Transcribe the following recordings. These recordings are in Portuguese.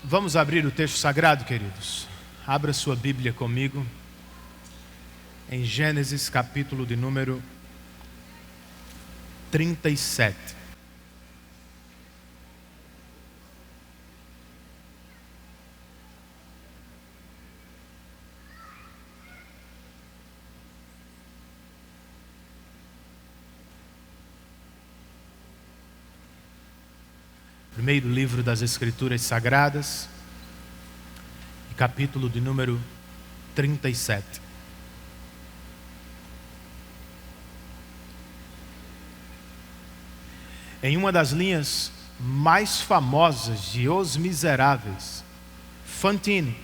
Vamos abrir o texto sagrado, queridos. Abra sua Bíblia comigo em Gênesis capítulo de número 37. Primeiro livro das Escrituras Sagradas, capítulo de número 37. Em uma das linhas mais famosas de Os Miseráveis, Fantine,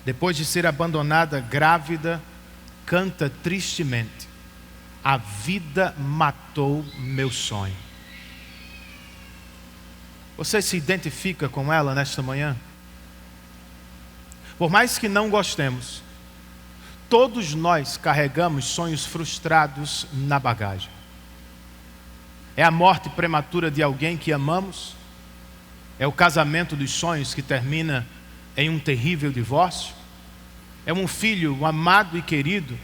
depois de ser abandonada grávida, canta tristemente: a vida matou meu sonho. Você se identifica com ela nesta manhã? Por mais que não gostemos, todos nós carregamos sonhos frustrados na bagagem. É a morte prematura de alguém que amamos? É o casamento dos sonhos que termina em um terrível divórcio? É um filho amado e querido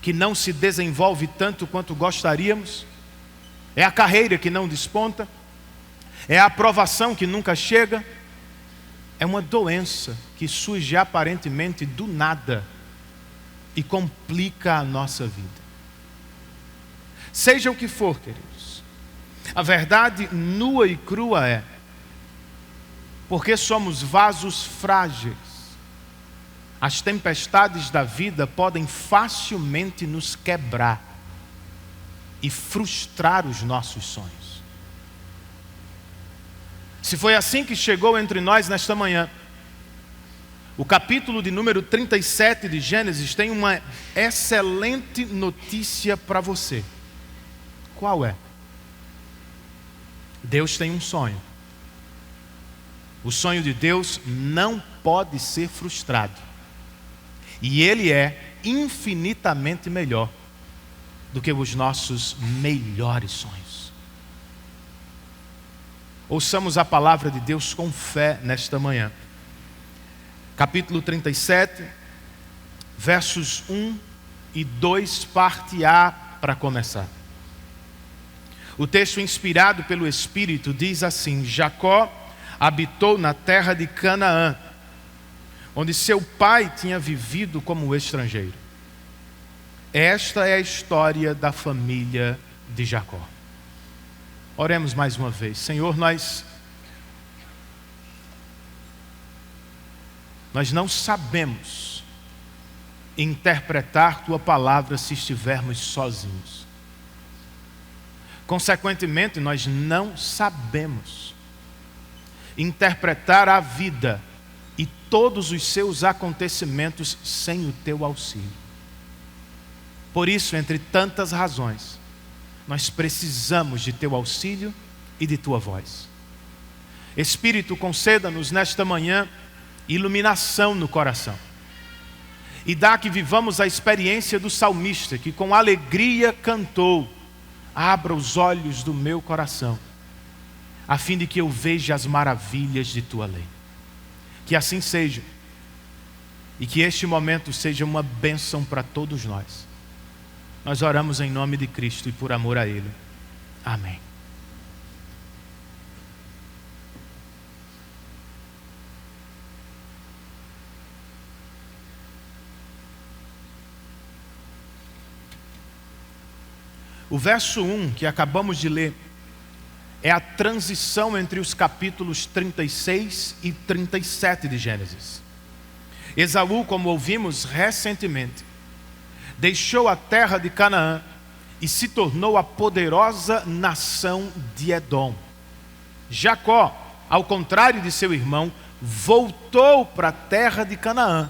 que não se desenvolve tanto quanto gostaríamos? É a carreira que não desponta? É a aprovação que nunca chega? É uma doença que surge aparentemente do nada e complica a nossa vida. Seja o que for, queridos, a verdade nua e crua é: porque somos vasos frágeis, as tempestades da vida podem facilmente nos quebrar e frustrar os nossos sonhos. Se foi assim que chegou entre nós nesta manhã, o capítulo de número 37 de Gênesis tem uma excelente notícia para você. Qual é? Deus tem um sonho. O sonho de Deus não pode ser frustrado. E ele é infinitamente melhor do que os nossos melhores sonhos. Ouçamos a palavra de Deus com fé nesta manhã. Capítulo 37, versos 1 e 2, parte A, para começar. O texto inspirado pelo Espírito diz assim: Jacó habitou na terra de Canaã, onde seu pai tinha vivido como estrangeiro. Esta é a história da família de Jacó. Oremos mais uma vez. Senhor, nós não sabemos interpretar Tua palavra se estivermos sozinhos. Consequentemente, nós não sabemos interpretar a vida e todos os seus acontecimentos sem o Teu auxílio. Por isso, entre tantas razões, nós precisamos de Teu auxílio e de Tua voz. Espírito, conceda-nos nesta manhã iluminação no coração. E dá que vivamos a experiência do salmista, que com alegria cantou: abra os olhos do meu coração, a fim de que eu veja as maravilhas de Tua lei. Que assim seja. E que este momento seja uma bênção para todos nós. Nós oramos em nome de Cristo e por amor a Ele. Amém. O verso 1 que acabamos de ler é a transição entre os capítulos 36 e 37 de Gênesis. Esaú, como ouvimos recentemente, deixou a terra de Canaã e se tornou a poderosa nação de Edom. Jacó, ao contrário de seu irmão, voltou para a terra de Canaã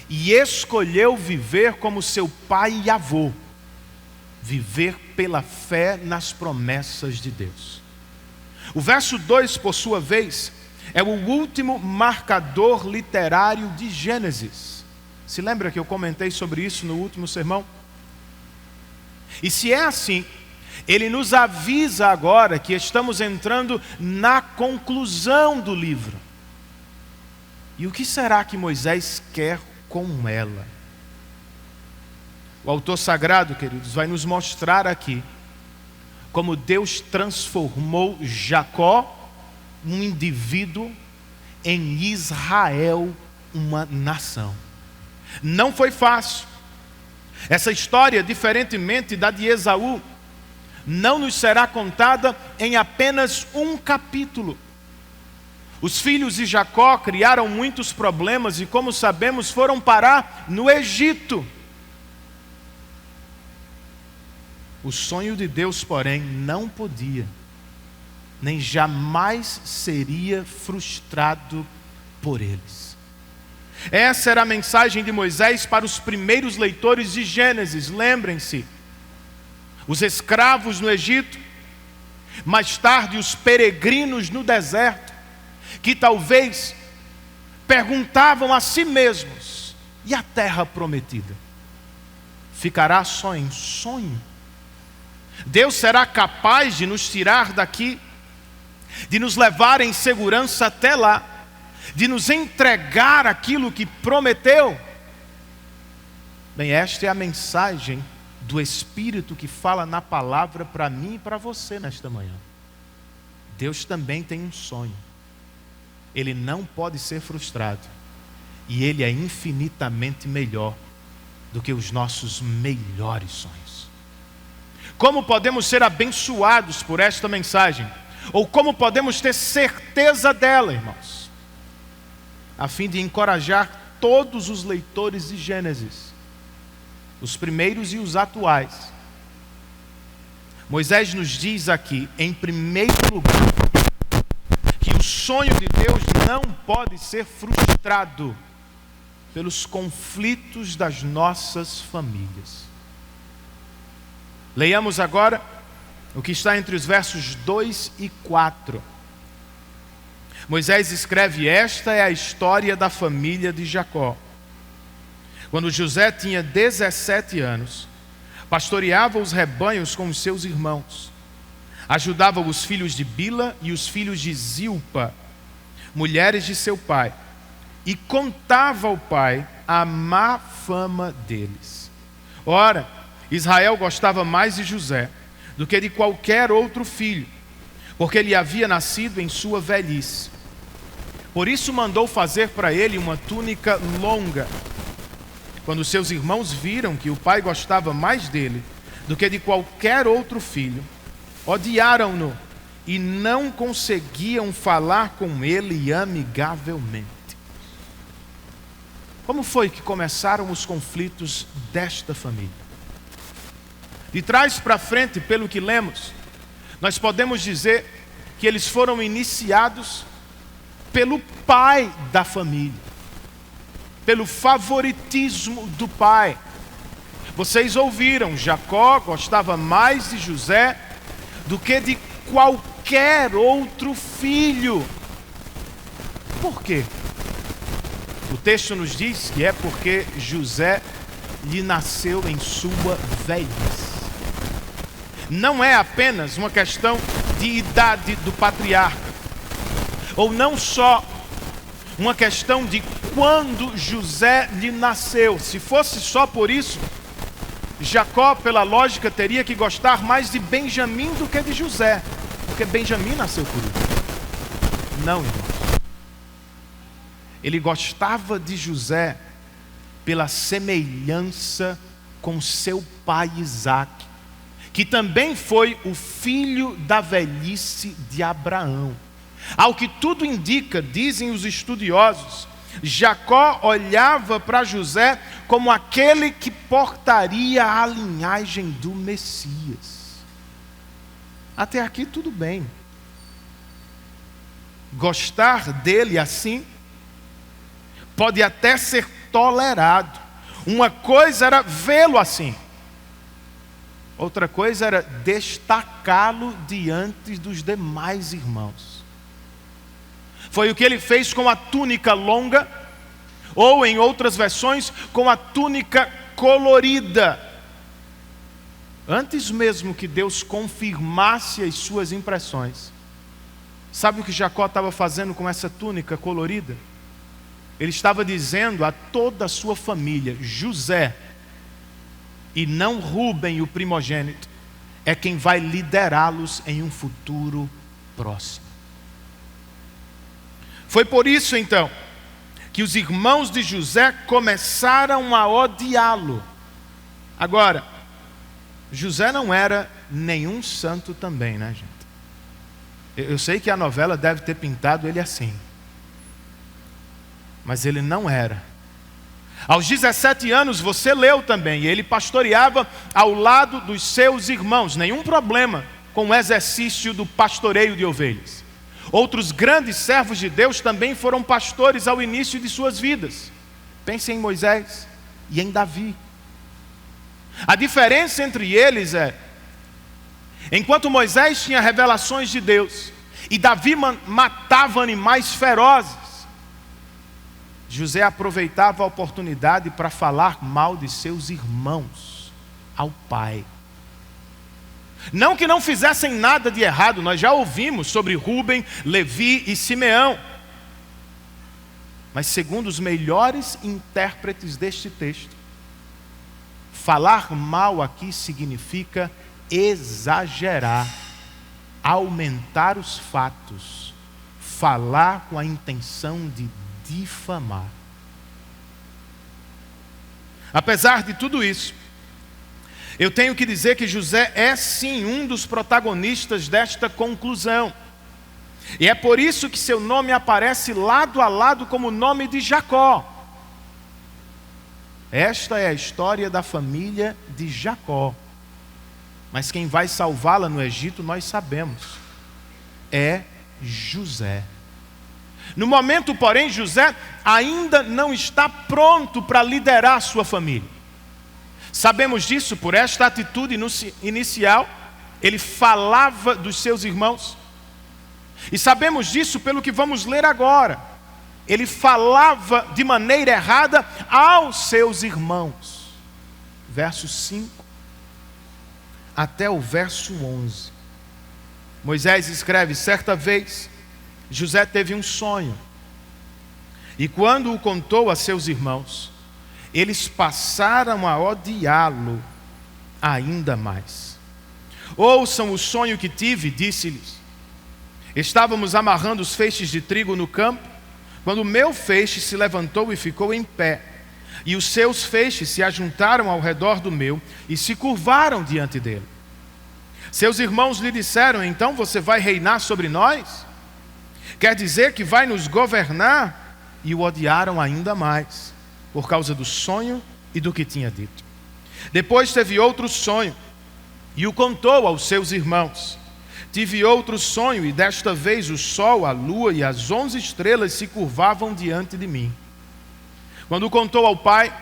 e escolheu viver como seu pai e avô, viver pela fé nas promessas de Deus. O verso 2, por sua vez, é o último marcador literário de Gênesis. Se lembra que eu comentei sobre isso no último sermão? E se é assim, ele nos avisa agora que estamos entrando na conclusão do livro. E o que será que Moisés quer com ela? O autor sagrado, queridos, vai nos mostrar aqui como Deus transformou Jacó, um indivíduo, em Israel, uma nação. Não foi fácil. Essa história, diferentemente da de Esaú, não nos será contada em apenas um capítulo. Os filhos de Jacó criaram muitos problemas e, como sabemos, foram parar no Egito. O sonho de Deus, porém, não podia, nem jamais seria frustrado por eles. Essa era a mensagem de Moisés para os primeiros leitores de Gênesis. Lembrem-se, os escravos no Egito, mais tarde os peregrinos no deserto, que talvez perguntavam a si mesmos: e a terra prometida? Ficará só em sonho? Deus será capaz de nos tirar daqui, de nos levar em segurança até lá, de nos entregar aquilo que prometeu? Bem, esta é a mensagem do Espírito que fala na palavra para mim e para você nesta manhã. Deus também tem um sonho. Ele não pode ser frustrado. E Ele é infinitamente melhor do que os nossos melhores sonhos. Como podemos ser abençoados por esta mensagem? Ou como podemos ter certeza dela, irmãos? A fim de encorajar todos os leitores de Gênesis, os primeiros e os atuais. Moisés nos diz aqui, em primeiro lugar, que o sonho de Deus não pode ser frustrado pelos conflitos das nossas famílias. Leiamos agora o que está entre os versos 2 e 4. Moisés escreve: esta é a história da família de Jacó. Quando José tinha 17 anos, pastoreava os rebanhos com os seus irmãos. Ajudava os filhos de Bila e os filhos de Zilpa, mulheres de seu pai, e contava ao pai a má fama deles. Ora, Israel gostava mais de José do que de qualquer outro filho, porque ele havia nascido em sua velhice. Por isso mandou fazer para ele uma túnica longa. Quando seus irmãos viram que o pai gostava mais dele do que de qualquer outro filho, odiaram-no e não conseguiam falar com ele amigavelmente. Como foi que começaram os conflitos desta família? De trás para frente, pelo que lemos, nós podemos dizer que eles foram iniciados pelo pai da família, pelo favoritismo do pai. Vocês ouviram, Jacó gostava mais de José do que de qualquer outro filho. Por quê? O texto nos diz que é porque José lhe nasceu em sua velhice. Não é apenas uma questão de idade do patriarca, ou não só uma questão de quando José lhe nasceu. Se fosse só por isso, Jacó, pela lógica, teria que gostar mais de Benjamim do que de José, porque Benjamim nasceu por isso. Não, irmãos. Ele gostava de José pela semelhança com seu pai Isaque, que também foi o filho da velhice de Abraão. Ao que tudo indica, dizem os estudiosos, Jacó olhava para José como aquele que portaria a linhagem do Messias. Até aqui tudo bem. Gostar dele assim pode até ser tolerado. Uma coisa era vê-lo assim, outra coisa era destacá-lo diante dos demais irmãos. Foi o que ele fez com a túnica longa, ou em outras versões, com a túnica colorida. Antes mesmo que Deus confirmasse as suas impressões, sabe o que Jacó estava fazendo com essa túnica colorida? ele estava dizendo a toda a sua família: José, e não Rúben, o primogênito, é quem vai liderá-los em um futuro próximo. Foi por isso então que os irmãos de José começaram a odiá-lo. Agora, José não era nenhum santo também, né, gente? Eu sei que a novela deve ter pintado ele assim, mas ele não era. Aos 17 anos, você leu também, ele pastoreava ao lado dos seus irmãos. Nenhum problema com o exercício do pastoreio de ovelhas. Outros grandes servos de Deus também foram pastores ao início de suas vidas. Pense em Moisés e em Davi. A diferença entre eles é: enquanto Moisés tinha revelações de Deus e Davi matava animais ferozes, José aproveitava a oportunidade para falar mal de seus irmãos ao pai. Não que não fizessem nada de errado, nós já ouvimos sobre Rúben, Levi e Simeão. Mas segundo os melhores intérpretes deste texto, falar mal aqui significa exagerar, aumentar os fatos, falar com a intenção de difamar. Apesar de tudo isso, eu tenho que dizer que José é sim um dos protagonistas desta conclusão. E é por isso que seu nome aparece lado a lado como o nome de Jacó. Esta é a história da família de Jacó. Mas quem vai salvá-la no Egito, nós sabemos, é José. No momento, porém, José ainda não está pronto para liderar sua família. Sabemos disso por esta atitude inicial. Ele falava dos seus irmãos. E sabemos disso pelo que vamos ler agora. Ele falava de maneira errada aos seus irmãos. Verso 5 até o verso 11. Moisés escreve: certa vez José teve um sonho, e quando o contou a seus irmãos, eles passaram a odiá-lo ainda mais. Ouçam o sonho que tive, disse-lhes. Estávamos amarrando os feixes de trigo no campo, quando o meu feixe se levantou e ficou em pé, e os seus feixes se ajuntaram ao redor do meu e se curvaram diante dele. Seus irmãos lhe disseram: então você vai reinar sobre nós? Quer dizer que vai nos governar? E o odiaram ainda mais, por causa do sonho e do que tinha dito. Depois teve outro sonho, e o contou aos seus irmãos. Tive outro sonho, e desta vez o sol, a lua e as 11 estrelas se curvavam diante de mim. Quando o contou ao pai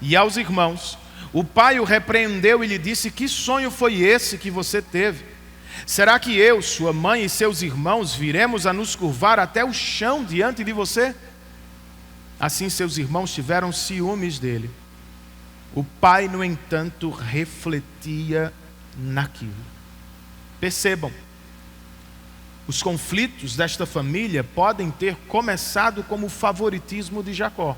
e aos irmãos, o pai o repreendeu e lhe disse: que sonho foi esse que você teve? Será que eu, sua mãe e seus irmãos viremos a nos curvar até o chão diante de você? Assim seus irmãos tiveram ciúmes dele. O pai, no entanto, refletia naquilo. Percebam, os conflitos desta família podem ter começado como o favoritismo de Jacó.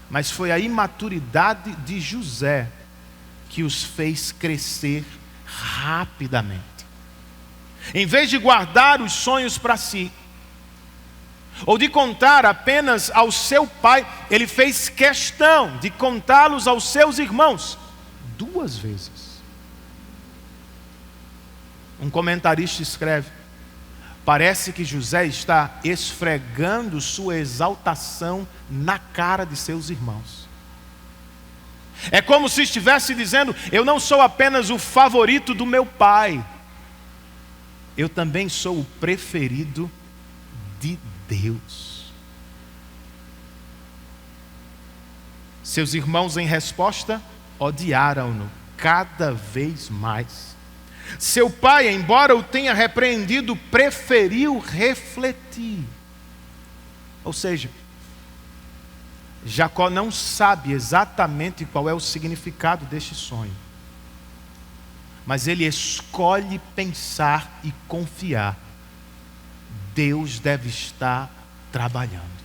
Mas foi a imaturidade de José que os fez crescer rapidamente. Em vez de guardar os sonhos para si, ou de contar apenas ao seu pai, ele fez questão de contá-los aos seus irmãos 2 vezes. Um comentarista escreve: parece que José está esfregando sua exaltação na cara de seus irmãos. É como se estivesse dizendo: eu não sou apenas o favorito do meu pai, eu também sou o preferido de Deus. Seus irmãos, em resposta, odiaram-no cada vez mais. Seu pai, embora o tenha repreendido, preferiu refletir. Ou seja, Jacó não sabe exatamente qual é o significado deste sonho, mas ele escolhe pensar e confiar: Deus deve estar trabalhando.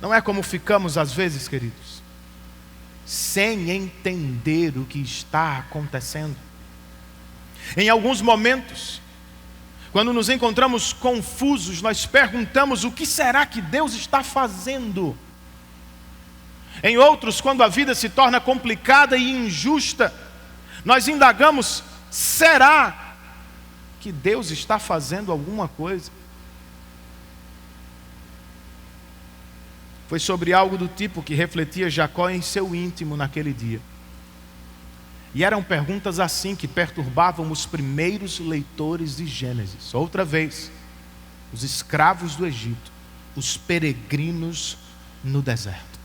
Não é como ficamos às vezes, queridos, sem entender o que está acontecendo. Em alguns momentos, quando nos encontramos confusos, nós perguntamos: o que será que Deus está fazendo? Em outros, quando a vida se torna complicada e injusta, nós indagamos: será que Deus está fazendo alguma coisa? Foi sobre algo do tipo que refletia Jacó em seu íntimo naquele dia. E eram perguntas assim que perturbavam os primeiros leitores de Gênesis. Outra vez, os escravos do Egito, os peregrinos no deserto.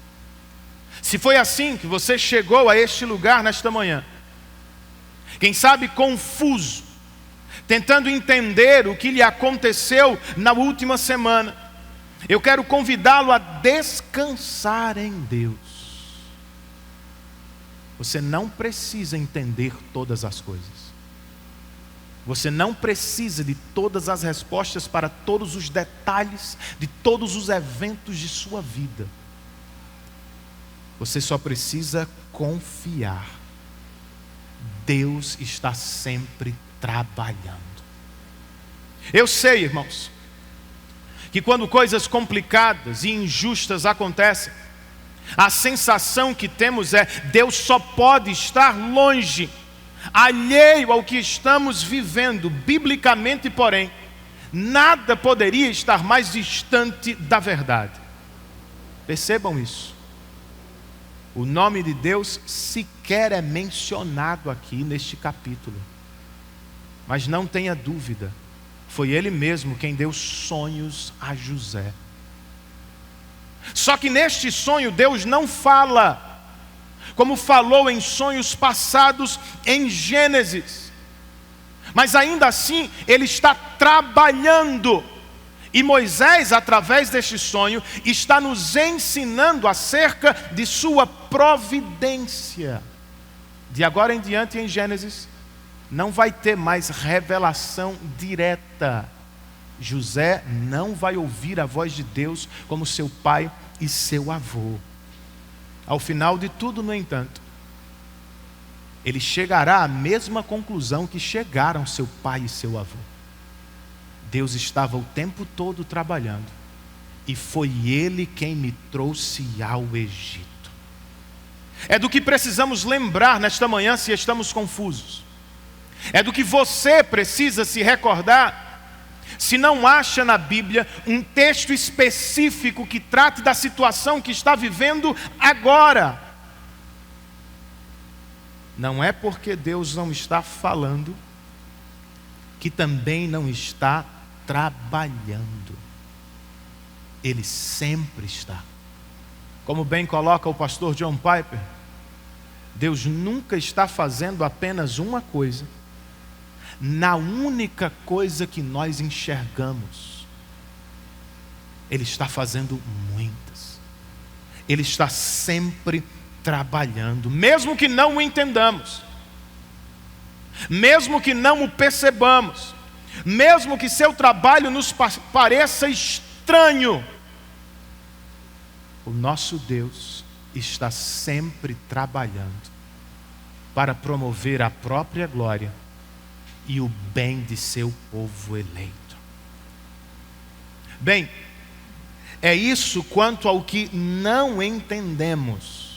Se foi assim que você chegou a este lugar nesta manhã, quem sabe confuso, tentando entender o que lhe aconteceu na última semana, eu quero convidá-lo a descansar em Deus. Você não precisa entender todas as coisas. Você não precisa de todas as respostas para todos os detalhes de todos os eventos de sua vida. Você só precisa confiar. Deus está sempre trabalhando. Eu sei, irmãos, que quando coisas complicadas e injustas acontecem, a sensação que temos é: Deus só pode estar longe, alheio ao que estamos vivendo. Biblicamente, porém, nada poderia estar mais distante da verdade. Percebam isso. O nome de Deus sequer é mencionado aqui neste capítulo. Mas não tenha dúvida, foi Ele mesmo quem deu sonhos a José. Só que neste sonho Deus não fala como falou em sonhos passados em Gênesis, mas ainda assim Ele está trabalhando. E Moisés, através deste sonho, está nos ensinando acerca de sua providência. De agora em diante, em Gênesis, não vai ter mais revelação direta. José não vai ouvir a voz de Deus como seu pai e seu avô. Ao final de tudo, no entanto, ele chegará à mesma conclusão que chegaram seu pai e seu avô. Deus estava o tempo todo trabalhando, e foi Ele quem me trouxe ao Egito. É do que precisamos lembrar nesta manhã se estamos confusos. É do que você precisa se recordar se não acha na Bíblia um texto específico que trate da situação que está vivendo agora. Não é porque Deus não está falando que também não está trabalhando. Ele sempre está. Como bem coloca o pastor John Piper, Deus nunca está fazendo apenas uma coisa, na única coisa que nós enxergamos. Ele está fazendo muitas. Ele está sempre trabalhando, mesmo que não o entendamos, mesmo que não o percebamos, mesmo que seu trabalho nos pareça estranho. O nosso Deus está sempre trabalhando para promover a própria glória e o bem de seu povo eleito. Bem, é isso quanto ao que não entendemos.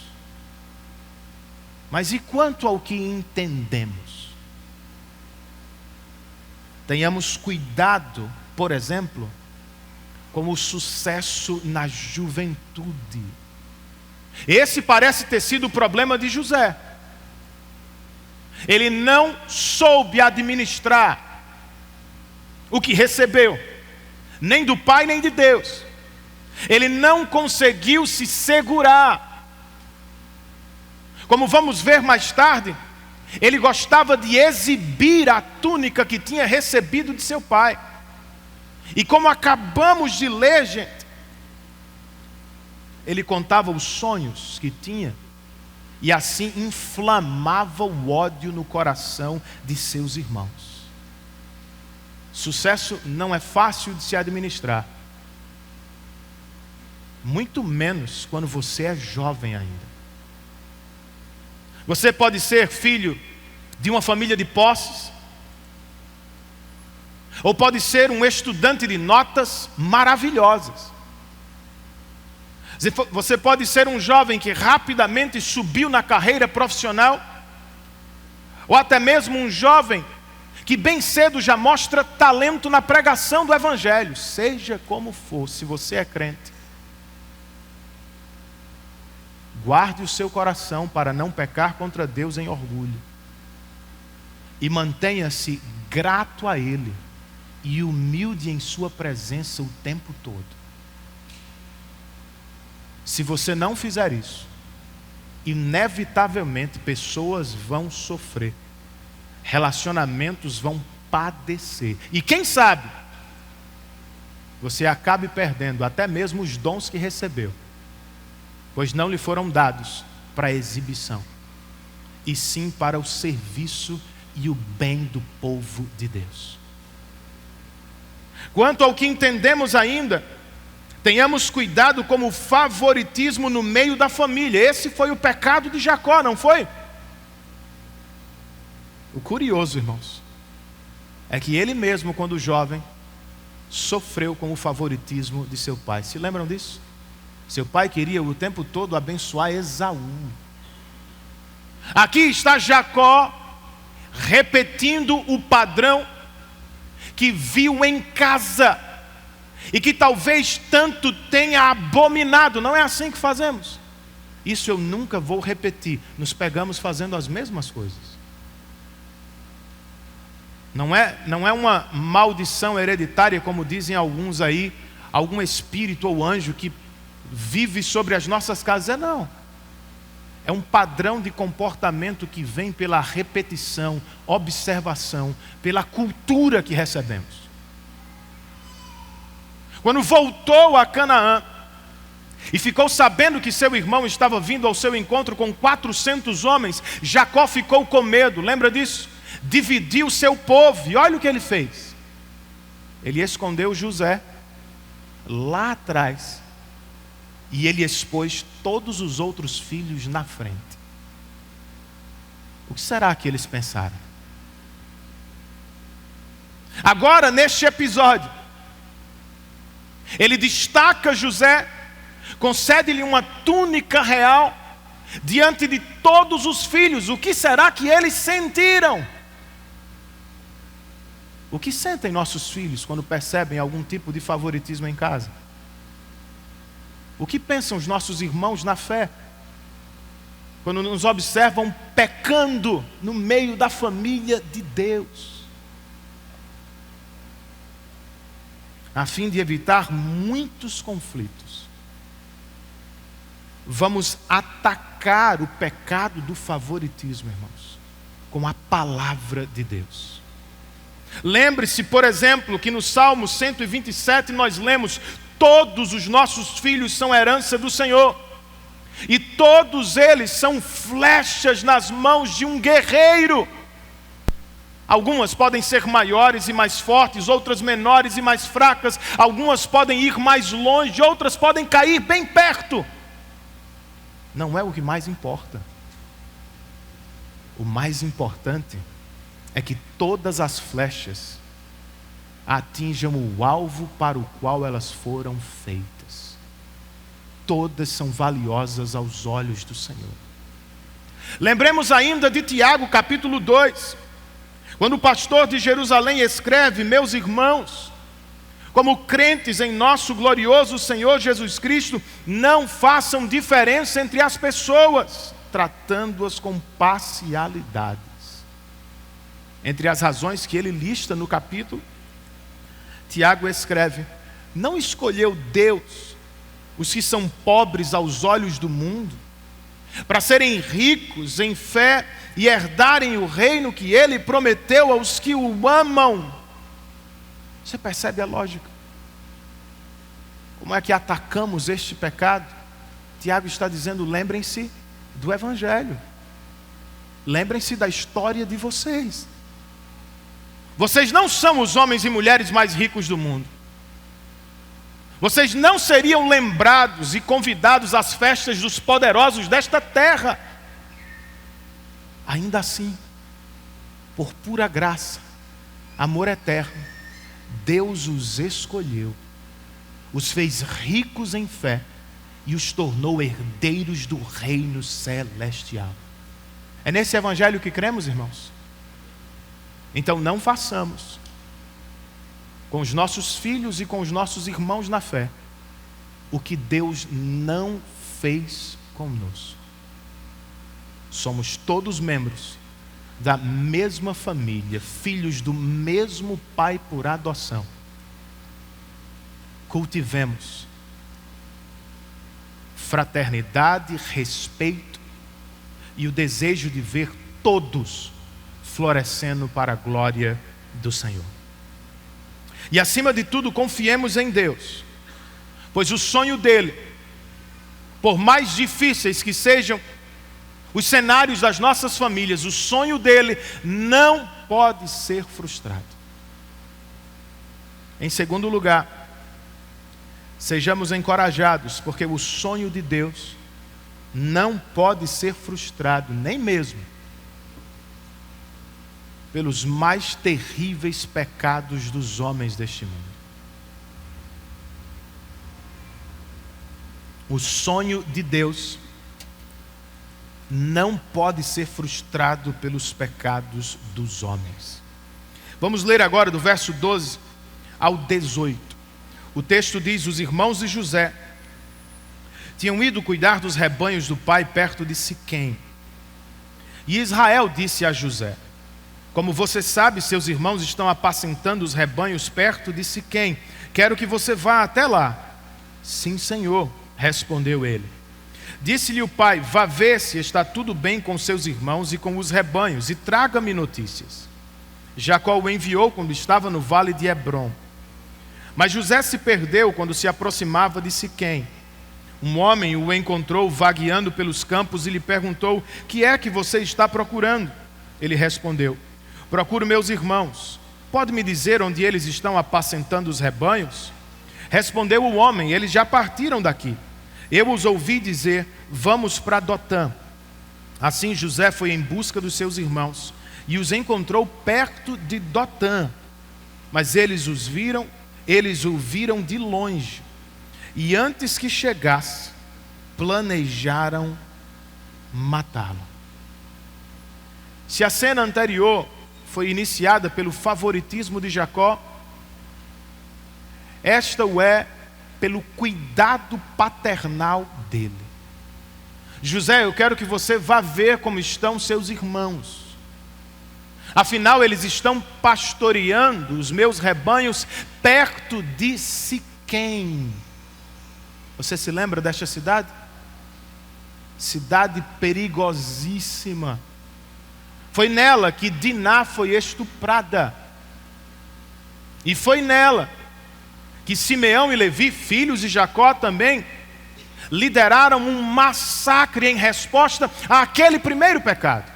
Mas e quanto ao que entendemos? Tenhamos cuidado, por exemplo, com o sucesso na juventude. Esse parece ter sido o problema de José. Ele não soube administrar o que recebeu, nem do pai nem de Deus. Ele não conseguiu se segurar. Como vamos ver mais tarde, ele gostava de exibir a túnica que tinha recebido de seu pai. E como acabamos de ler, gente, ele contava os sonhos que tinha e assim inflamava o ódio no coração de seus irmãos. Sucesso não é fácil de se administrar, muito menos quando você é jovem ainda. Você pode ser filho de uma família de posses, ou pode ser um estudante de notas maravilhosas. Você pode ser um jovem que rapidamente subiu na carreira profissional, ou até mesmo um jovem que bem cedo já mostra talento na pregação do Evangelho. Seja como for, se você é crente, guarde o seu coração para não pecar contra Deus em orgulho. E mantenha-se grato a Ele e humilde em sua presença o tempo todo. Se você não fizer isso, inevitavelmente pessoas vão sofrer, relacionamentos vão padecer. E quem sabe, você acabe perdendo até mesmo os dons que recebeu, pois não lhe foram dados para exibição, e sim para o serviço e o bem do povo de Deus. Quanto ao que entendemos ainda, tenhamos cuidado com o favoritismo no meio da família. Esse foi o pecado de Jacó, não foi? O curioso, irmãos, é que ele mesmo, quando jovem, sofreu com o favoritismo de seu pai. Se lembram disso? Seu pai queria o tempo todo abençoar Esaú. Aqui está Jacó repetindo o padrão que viu em casa e que talvez tanto tenha abominado. Não é assim que fazemos. Isso eu nunca vou repetir. Nos pegamos fazendo as mesmas coisas. Não é uma maldição hereditária, como dizem alguns aí, algum espírito ou anjo que vive sobre as nossas casas. Não. É um padrão de comportamento que vem pela repetição, observação, pela cultura que recebemos. Quando voltou a Canaã e ficou sabendo que seu irmão estava vindo ao seu encontro com 400 homens, Jacó ficou com medo. Lembra disso? Dividiu seu povo. E olha o que ele fez. Ele escondeu José lá atrás. E ele expôs todos os outros filhos na frente. O que será que eles pensaram? Agora, neste episódio, ele destaca José, concede-lhe uma túnica real diante de todos os filhos. O que será que eles sentiram? O que sentem nossos filhos quando percebem algum tipo de favoritismo em casa? O que pensam os nossos irmãos na fé quando nos observam pecando no meio da família de Deus? A fim de evitar muitos conflitos, vamos atacar o pecado do favoritismo, irmãos, com a palavra de Deus. Lembre-se, por exemplo, que no Salmo 127 nós lemos: todos os nossos filhos são herança do Senhor, e todos eles são flechas nas mãos de um guerreiro. Algumas podem ser maiores e mais fortes, outras menores e mais fracas. Algumas podem ir mais longe, outras podem cair bem perto. Não é o que mais importa. O mais importante é que todas as flechas atinjam o alvo para o qual elas foram feitas. Todas são valiosas aos olhos do Senhor. Lembremos ainda de Tiago capítulo 2, quando o pastor de Jerusalém escreve: meus irmãos, como crentes em nosso glorioso Senhor Jesus Cristo, não façam diferença entre as pessoas, tratando-as com parcialidades. Entre as razões que ele lista no capítulo, Tiago escreve: não escolheu Deus os que são pobres aos olhos do mundo, para serem ricos em fé e herdarem o reino que Ele prometeu aos que o amam? Você percebe a lógica? Como é que atacamos este pecado? Tiago está dizendo: lembrem-se do Evangelho. Lembrem-se da história de vocês. Vocês não são os homens e mulheres mais ricos do mundo. Vocês não seriam lembrados e convidados às festas dos poderosos desta terra. Ainda assim, por pura graça, amor eterno, Deus os escolheu, os fez ricos em fé e os tornou herdeiros do reino celestial. É nesse evangelho que cremos, irmãos? Então não façamos com os nossos filhos e com os nossos irmãos na fé o que Deus não fez conosco. Somos todos membros da mesma família, filhos do mesmo Pai por adoção. Cultivemos fraternidade, respeito e o desejo de ver todos florescendo para a glória do Senhor. E acima de tudo, confiemos em Deus, pois o sonho dele, por mais difíceis que sejam os cenários das nossas famílias, o sonho dele não pode ser frustrado. Em segundo lugar, sejamos encorajados, porque o sonho de Deus não pode ser frustrado, nem mesmo pelos mais terríveis pecados dos homens deste mundo. O sonho de Deus não pode ser frustrado pelos pecados dos homens. Vamos ler agora do verso 12 ao 18. O texto diz: os irmãos de José tinham ido cuidar dos rebanhos do pai perto de Siquém. E Israel disse a José: como você sabe, seus irmãos estão apacentando os rebanhos perto de Siquém. Quero que você vá até lá. Sim, Senhor, respondeu ele. Disse-lhe o pai: vá ver se está tudo bem com seus irmãos e com os rebanhos, e traga-me notícias. Jacó o enviou quando estava no vale de Hebrom. Mas José se perdeu quando se aproximava de Siquém. Um homem o encontrou vagueando pelos campos e lhe perguntou: que é que você está procurando? Ele respondeu: procuro meus irmãos. Pode me dizer onde eles estão apacentando os rebanhos? Respondeu o homem: eles já partiram daqui. Eu os ouvi dizer: vamos para Dotã. Assim José foi em busca dos seus irmãos e os encontrou perto de Dotã. Mas eles o viram de longe, e antes que chegasse, planejaram matá-lo. Se a cena anterior foi iniciada pelo favoritismo de Jacó, esta o é pelo cuidado paternal dele. José, eu quero que você vá ver como estão seus irmãos. Afinal, eles estão pastoreando os meus rebanhos perto de Siquém. Você se lembra desta cidade? Cidade perigosíssima. Foi nela que Diná foi estuprada. E foi nela que Simeão e Levi, filhos de Jacó também, lideraram um massacre em resposta àquele primeiro pecado.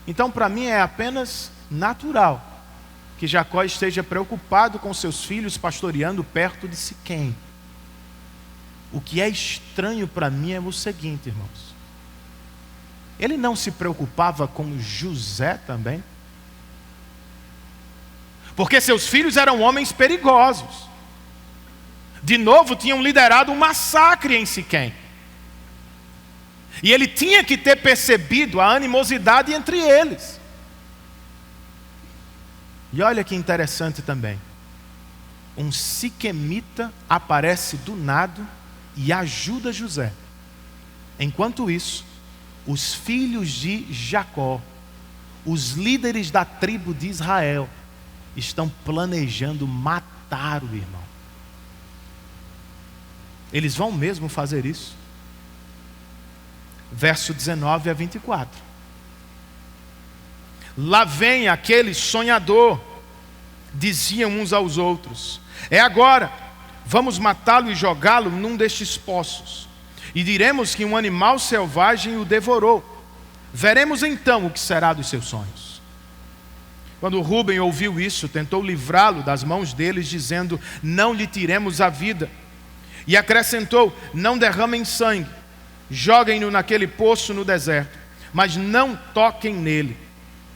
Então, para mim, é apenas natural que Jacó esteja preocupado com seus filhos pastoreando perto de Siquém. O que é estranho para mim é o seguinte, irmãos: ele não se preocupava com José também? Porque seus filhos eram homens perigosos. De novo, tinham liderado um massacre em Siquém. E ele tinha que ter percebido a animosidade entre eles. E olha que interessante também. Um siquemita aparece do nada e ajuda José. Enquanto isso, os filhos de Jacó, os líderes da tribo de Israel, estão planejando matar o irmão. Eles vão mesmo fazer isso. Verso 19 a 24. Lá vem aquele sonhador, diziam uns aos outros: é agora, vamos matá-lo e jogá-lo num destes poços, e diremos que um animal selvagem o devorou. Veremos então o que será dos seus sonhos. Quando Rúben ouviu isso, tentou livrá-lo das mãos deles, dizendo: não lhe tiremos a vida. E acrescentou: não derramem sangue, joguem-no naquele poço no deserto, mas não toquem nele.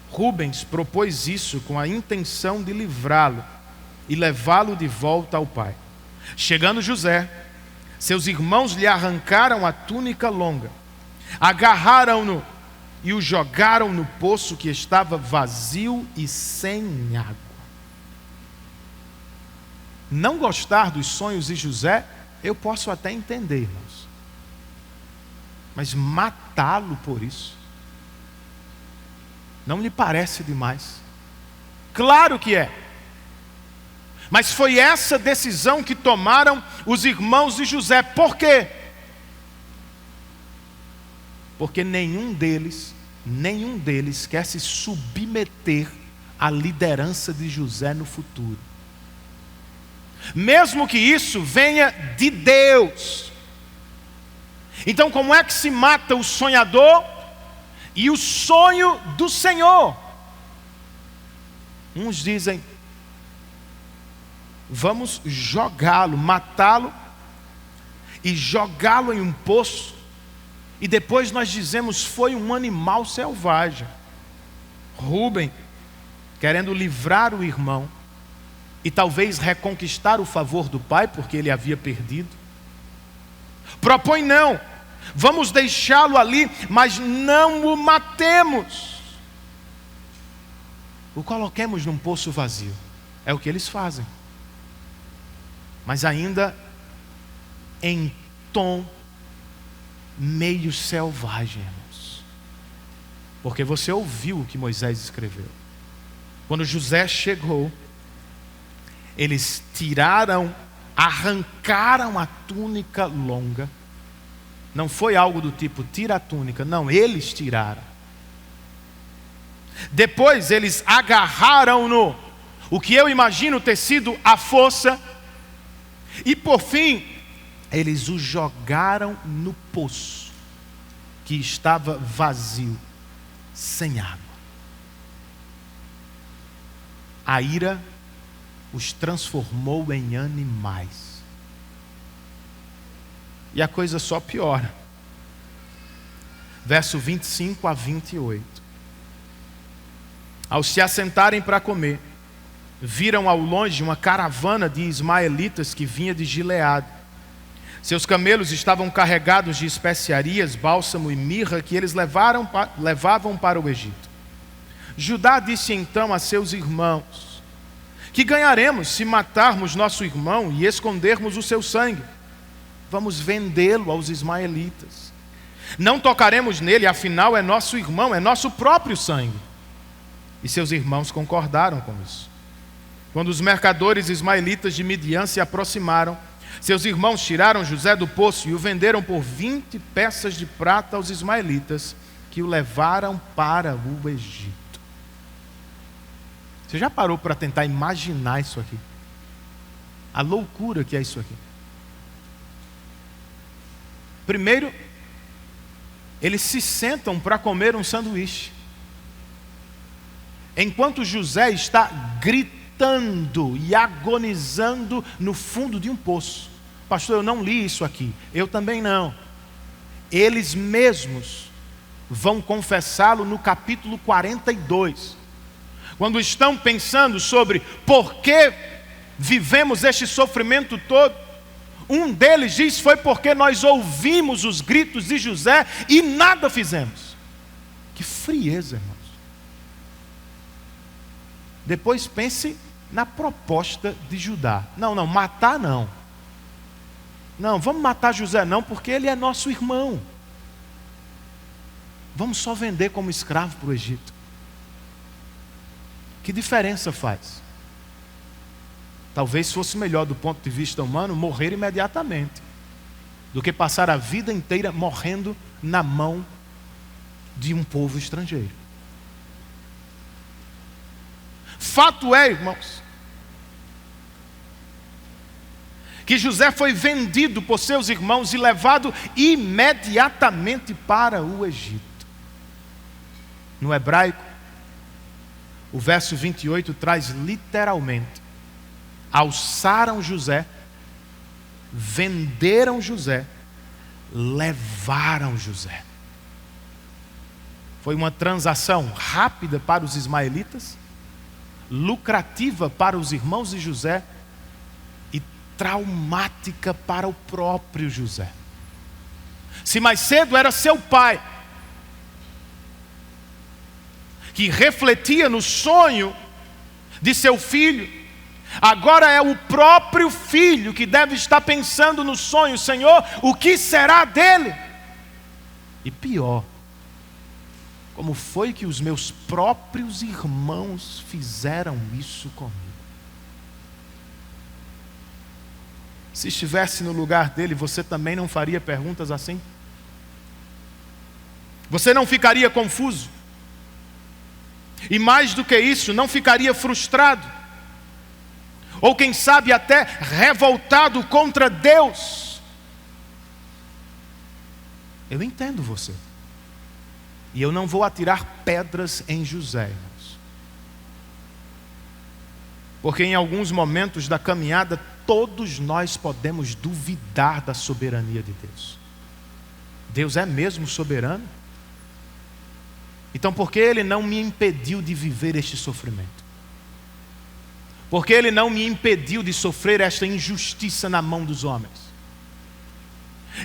Rubens propôs isso com a intenção de livrá-lo e levá-lo de volta ao pai. Chegando José, seus irmãos lhe arrancaram a túnica longa, agarraram-no e o jogaram no poço que estava vazio e sem água. Não gostar dos sonhos de José, eu posso até entender, irmãos. Mas matá-lo por isso, não lhe parece demais? Claro que é. Mas foi essa decisão que tomaram os irmãos de José. Por quê? Porque nenhum deles quer se submeter à liderança de José no futuro. Mesmo que isso venha de Deus. Então, como é que se mata o sonhador e o sonho do Senhor? Uns dizem: vamos jogá-lo, matá-lo e jogá-lo em um poço, e depois nós dizemos: foi um animal selvagem. Rubem, querendo livrar o irmão e talvez reconquistar o favor do pai, porque ele havia perdido, propõe: não, vamos deixá-lo ali, mas não o matemos, o coloquemos num poço vazio. É o que eles fazem, mas ainda em tom meio selvagem, irmãos. Porque você ouviu o que Moisés escreveu. Quando José chegou, eles arrancaram a túnica longa. Não foi algo do tipo: tira a túnica. Não, eles tiraram. Depois eles agarraram-no, o que eu imagino ter sido a força. E por fim, eles o jogaram no poço, que estava vazio, sem água. A ira os transformou em animais. E a coisa só piora. Verso 25 a 28. Ao se assentarem para comer, viram ao longe uma caravana de ismaelitas que vinha de Gileade. Seus camelos estavam carregados de especiarias, bálsamo e mirra que eles levavam para o Egito. Judá disse então a seus irmãos: que ganharemos se matarmos nosso irmão e escondermos o seu sangue? Vamos vendê-lo aos ismaelitas. Não tocaremos nele, afinal é nosso irmão, é nosso próprio sangue. E seus irmãos concordaram com isso. Quando os mercadores ismaelitas de Midian se aproximaram, seus irmãos tiraram José do poço e o venderam por 20 peças de prata aos ismaelitas, que o levaram para o Egito. Você já parou para tentar imaginar isso aqui? A loucura que é isso aqui. Primeiro, eles se sentam para comer um sanduíche, enquanto José está gritando e agonizando no fundo de um poço. Pastor, eu não li isso aqui. Eu também não. Eles mesmos vão confessá-lo no capítulo 42. Quando estão pensando sobre por que vivemos este sofrimento todo, um deles diz: foi porque nós ouvimos os gritos de José e nada fizemos. Que frieza, irmãos. Depois pense na proposta de Judá. Não, matar não. Não, vamos matar José não, porque ele é nosso irmão. Vamos só vender como escravo para o Egito. Que diferença faz? Talvez fosse melhor do ponto de vista humano morrer imediatamente, do que passar a vida inteira morrendo na mão de um povo estrangeiro. Fato é, irmãos, que José foi vendido por seus irmãos e levado imediatamente para o Egito. No hebraico, o verso 28 traz literalmente: alçaram José, venderam José, levaram José. Foi uma transação rápida para os ismaelitas, lucrativa para os irmãos de José e traumática para o próprio José. Se mais cedo era seu pai, que refletia no sonho de seu filho, agora é o próprio filho que deve estar pensando no sonho: Senhor, o que será dele? E pior, como foi que os meus próprios irmãos fizeram isso comigo? Se estivesse no lugar dele, você também não faria perguntas assim? Você não ficaria confuso? E mais do que isso, não ficaria frustrado? Ou quem sabe até revoltado contra Deus? Eu entendo você. E eu não vou atirar pedras em José, irmãos. Porque em alguns momentos da caminhada, todos nós podemos duvidar da soberania de Deus. Deus é mesmo soberano? Então por que Ele não me impediu de viver este sofrimento? Por que Ele não me impediu de sofrer esta injustiça na mão dos homens?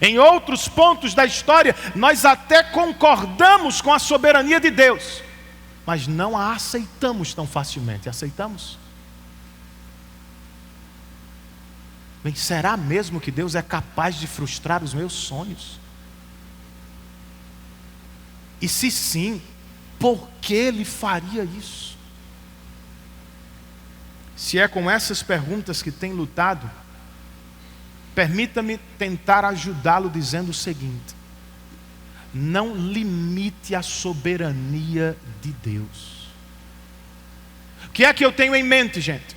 Em outros pontos da história, nós até concordamos com a soberania de Deus, mas não a aceitamos tão facilmente. Aceitamos? Bem, será mesmo que Deus é capaz de frustrar os meus sonhos? E se sim, por que Ele faria isso? Se é com essas perguntas que tem lutado, permita-me tentar ajudá-lo dizendo o seguinte: não limite a soberania de Deus. O que é que eu tenho em mente, gente?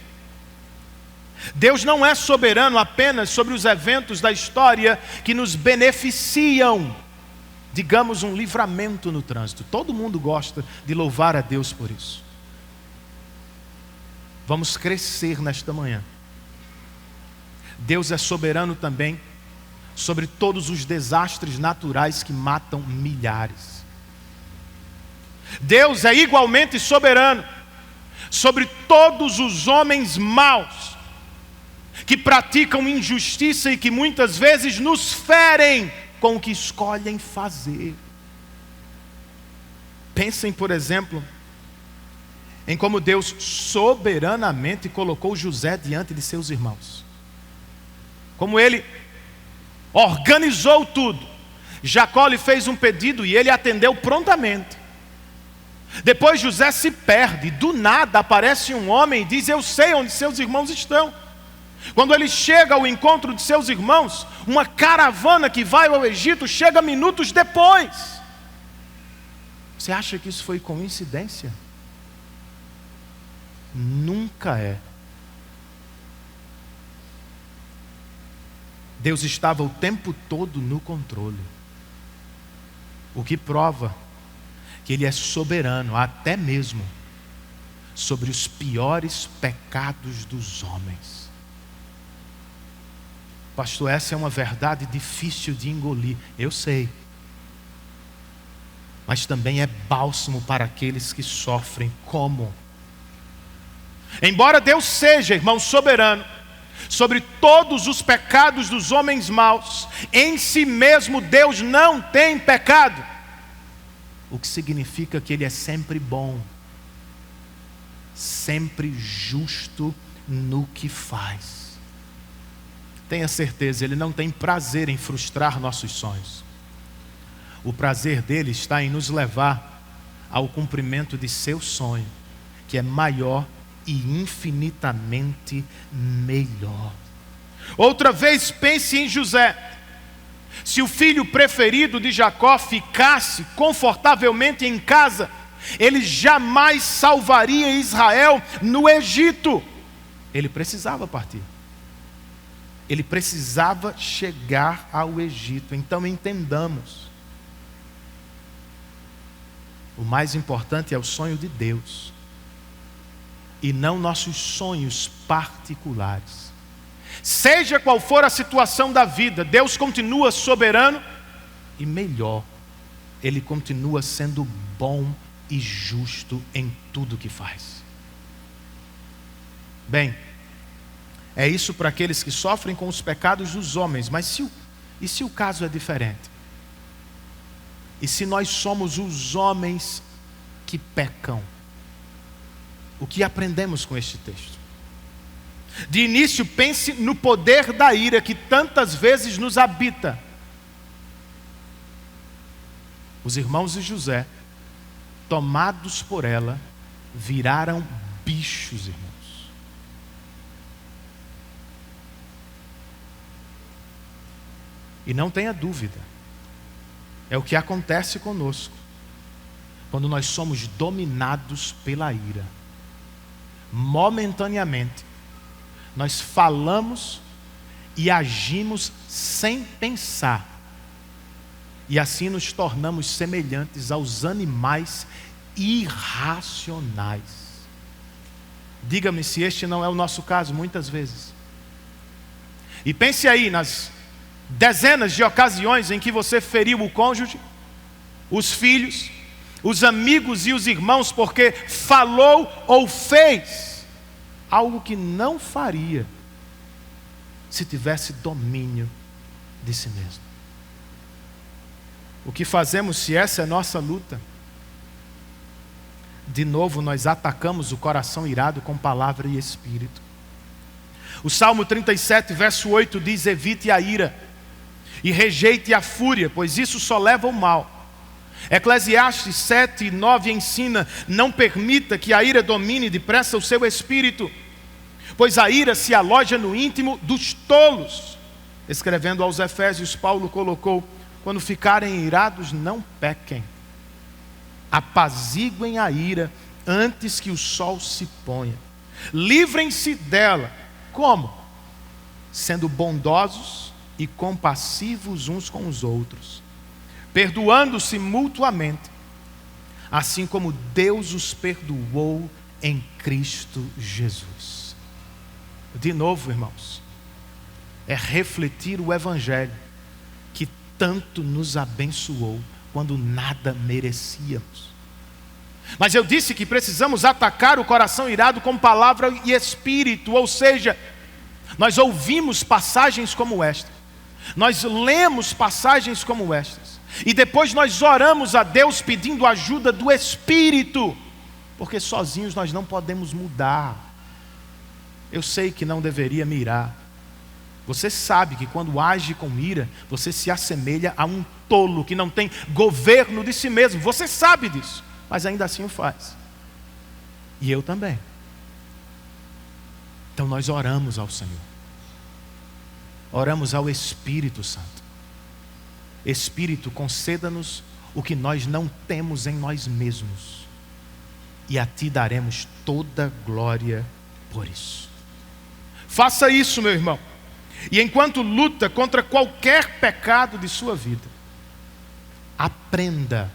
Deus não é soberano apenas sobre os eventos da história que nos beneficiam, digamos, um livramento no trânsito. Todo mundo gosta de louvar a Deus por isso. Vamos crescer nesta manhã. Deus é soberano também sobre todos os desastres naturais que matam milhares. Deus é igualmente soberano sobre todos os homens maus que praticam injustiça e que muitas vezes nos ferem com o que escolhem fazer. Pensem, por exemplo, em como Deus soberanamente colocou José diante de seus irmãos. Como Ele organizou tudo. Jacó lhe fez um pedido e ele atendeu prontamente. Depois José se perde, do nada aparece um homem e diz: eu sei onde seus irmãos estão. Quando ele chega ao encontro de seus irmãos, uma caravana que vai ao Egito chega minutos depois. Você acha que isso foi coincidência? Nunca é. Deus estava o tempo todo no controle. O que prova que Ele é soberano até mesmo sobre os piores pecados dos homens. Pastor, essa é uma verdade difícil de engolir. Eu sei. Mas também é bálsamo para aqueles que sofrem. Como? Embora Deus seja, irmão, soberano sobre todos os pecados dos homens maus, em si mesmo Deus não tem pecado. O que significa que Ele é sempre bom, sempre justo no que faz. Tenha certeza, Ele não tem prazer em frustrar nossos sonhos. O prazer dele está em nos levar ao cumprimento de seu sonho, que é maior e infinitamente melhor. Outra vez pense em José. Se o filho preferido de Jacó ficasse confortavelmente em casa, ele jamais salvaria Israel no Egito. Ele precisava partir. Ele precisava chegar ao Egito. Então entendamos. O mais importante é o sonho de Deus, e não nossos sonhos particulares. Seja qual for a situação da vida, Deus continua soberano e melhor, Ele continua sendo bom e justo em tudo que faz. Bem, é isso para aqueles que sofrem com os pecados dos homens, mas e se o caso é diferente? E se nós somos os homens que pecam? O que aprendemos com este texto? De início, pense no poder da ira que tantas vezes nos habita. Os irmãos de José, tomados por ela, viraram bichos, irmãos. E não tenha dúvida, é o que acontece conosco quando nós somos dominados pela ira. Momentaneamente, nós falamos e agimos sem pensar, e assim nos tornamos semelhantes aos animais irracionais. Diga-me se este não é o nosso caso muitas vezes. E pense aí nas dezenas de ocasiões em que você feriu o cônjuge, os filhos, os amigos e os irmãos porque falou ou fez algo que não faria se tivesse domínio de si mesmo. O que fazemos se essa é a nossa luta? De novo nós atacamos o coração irado com palavra e espírito. O Salmo 37, verso 8 diz: evite a ira e rejeite a fúria, pois isso só leva ao mal. Eclesiastes 7 e 9 ensina: não permita que a ira domine depressa o seu espírito, pois a ira se aloja no íntimo dos tolos. Escrevendo aos Efésios, Paulo colocou: quando ficarem irados, não pequem. Apaziguem a ira antes que o sol se ponha. Livrem-se dela. Como? Sendo bondosos e compassivos uns com os outros, perdoando-se mutuamente, assim como Deus os perdoou em Cristo Jesus. De novo, irmãos, é refletir o Evangelho que tanto nos abençoou quando nada merecíamos. Mas eu disse que precisamos atacar o coração irado com palavra e espírito, ou seja, nós ouvimos passagens como esta, nós lemos passagens como estas, e depois nós oramos a Deus pedindo ajuda do Espírito, porque sozinhos nós não podemos mudar. Eu sei que não deveria me irar. Você sabe que quando age com ira, você se assemelha a um tolo que não tem governo de si mesmo. Você sabe disso, mas ainda assim o faz. E eu também. Então nós oramos ao Senhor. Oramos ao Espírito Santo. Espírito, conceda-nos o que nós não temos em nós mesmos, e a Ti daremos toda glória por isso. Faça isso, meu irmão. E enquanto luta contra qualquer pecado de sua vida, aprenda,